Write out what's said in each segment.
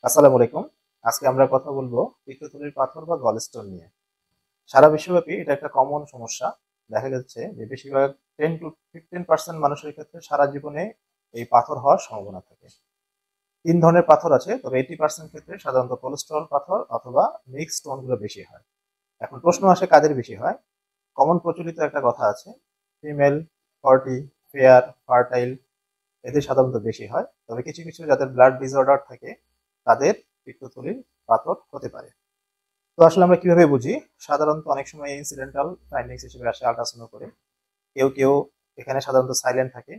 আসসালামু আলাইকুম। আজকে আমরা কথা বলবো পিত্তথলির পাথর বা গলস্টোন নিয়ে। সারা বিশ্বব্যাপী এটা একটা কমন সমস্যা। দেখা যাচ্ছে যে বেশিরভাগ 10 to 15% মানুষের ক্ষেত্রে সারা জীবনে এই পাথর হওয়ার সম্ভাবনা থাকে। 3 ধরনের পাথর আছে, তবে 80% ক্ষেত্রে সাধারণত কোলেস্টেরল পাথর অথবা মিক্সড স্টোন গুলো বেশি হয়। এখন প্রশ্ন আসে কাদের বেশি হয়। কমন প্রচলিত একটা কথা আছে, ফিমেল, ফর্টি, ফেয়ার, ফার্টাইল এদের সাধারণত বেশি হয়। তবে কিছু কিছু যাদের ব্লাড ডিসঅর্ডার থাকে তাদের পিত্তথলির পাথর হতে পারে। তো আসলে আমরা কিভাবে বুঝি? সাধারণত অনেক সময় ইনসিডেন্টাল ফাইন্ডিংস হিসেবে আসে আল্ট্রাসাউন্ড করে। কেউ কেউ এখানে সাধারণত সাইলেন্ট থাকে।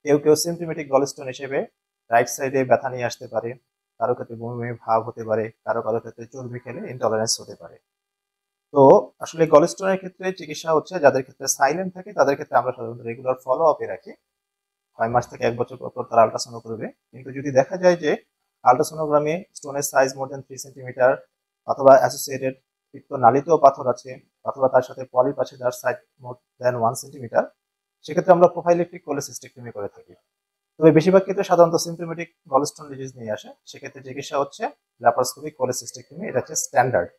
কেউ কেউ সিমপ্টমেটিক গলস্টোন হিসেবে রাইট সাইডে ব্যথা নিয়ে আসতে পারে। কারো ক্ষেত্রে বমি বমি ভাব হতে পারে, কারো কারো ক্ষেত্রে চর্বি খেলে ইনটলারেন্স হতে পারে। তো আসলে গলস্টোনের ক্ষেত্রে চিকিৎসা হচ্ছে, যাদের ক্ষেত্রে সাইলেন্ট থাকে তাদের ক্ষেত্রে আমরা সাধারণত রেগুলার ফলো আপে রাখি। 6 মাস থেকে 1 বছর পর পর তারা আল্ট্রাসাউন্ড করবে। কিন্তু যদি দেখা যায় যে আল্ট্রাসোনোগ্রামে স্টোনের সাইজ মোর দেন 3 সেন্টিমিটার অথবা অ্যাসোসিয়েটেড পিত্ত নালীতেও পাথর আছে অথবা তার সাথে পলিপ আছে যার সাইজ মোর দেন 1 সেন্টিমিটার, সেক্ষেত্রে আমরা প্রোফাইলেকটিক কোলেসিস্টেক্টমি করে থাকি। তবে বেশিরভাগ ক্ষেত্রে সাধারণত সিমপ্টমেটিক গলস্টোন ডিজিজ নিয়ে আসে, সেক্ষেত্রে চিকিৎসা হচ্ছে ল্যাপারোস্কোপিক কোলেসিস্টেক্টমি, এটা হচ্ছে স্ট্যান্ডার্ড।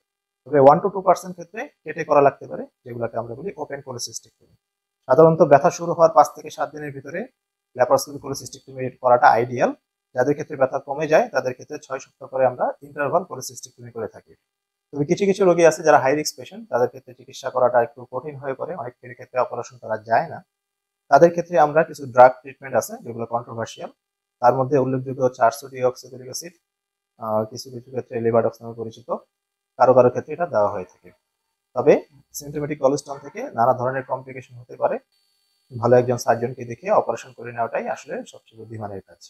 তবে 1 to 2% ক্ষেত্রে কেটে করা লাগতে পারে, যেগুলোকে আমরা বলি ওপেন কোলেসিস্টেক্টমি। সাধারণত ব্যথা শুরু হওয়ার 5 থেকে 7 দিনের ভিতরে ল্যাপারোস্কোপিক কোলেসিস্টেক্টমি করাটা আইডিয়াল। যাদের ক্ষেত্রে ব্যথা কমে যায় তাদের ক্ষেত্রে 6 সপ্তাহ পরে আমরা ইন্টারভাল কোলেসিস্টেক্টমি করে থাকি। তবে কিছু কিছু রোগী আছে যারা হাই রিস্ক পেশেন্ট, তাদের ক্ষেত্রে চিকিৎসা করাটা একটু কঠিন হয়ে পড়ে, অনেক ক্ষেত্রে অপারেশন করা যায় না। তাদের ক্ষেত্রে আমরা কিছু ড্রাগ ট্রিটমেন্ট আছে যেগুলো কন্ট্রোভার্সিয়াল। তার মধ্যে উল্লেখযোগ্য হচ্ছে আরসোডিঅক্সিকুলিক অ্যাসিড, কিছু কিছু ক্ষেত্রে লেভাডক্স নামে পরিচিত, কারো কারো ক্ষেত্রে এটা দেওয়া হয়ে থাকে। তবে সিমপ্টমেটিক গলস্টোন থেকে নানা ধরনের কমপ্লিকেশন হতে পারে। ভালো একজন সার্জনকে দেখে অপারেশন করে নেওয়াটাই আসলে সবচেয়ে বুদ্ধিমানের কাজ।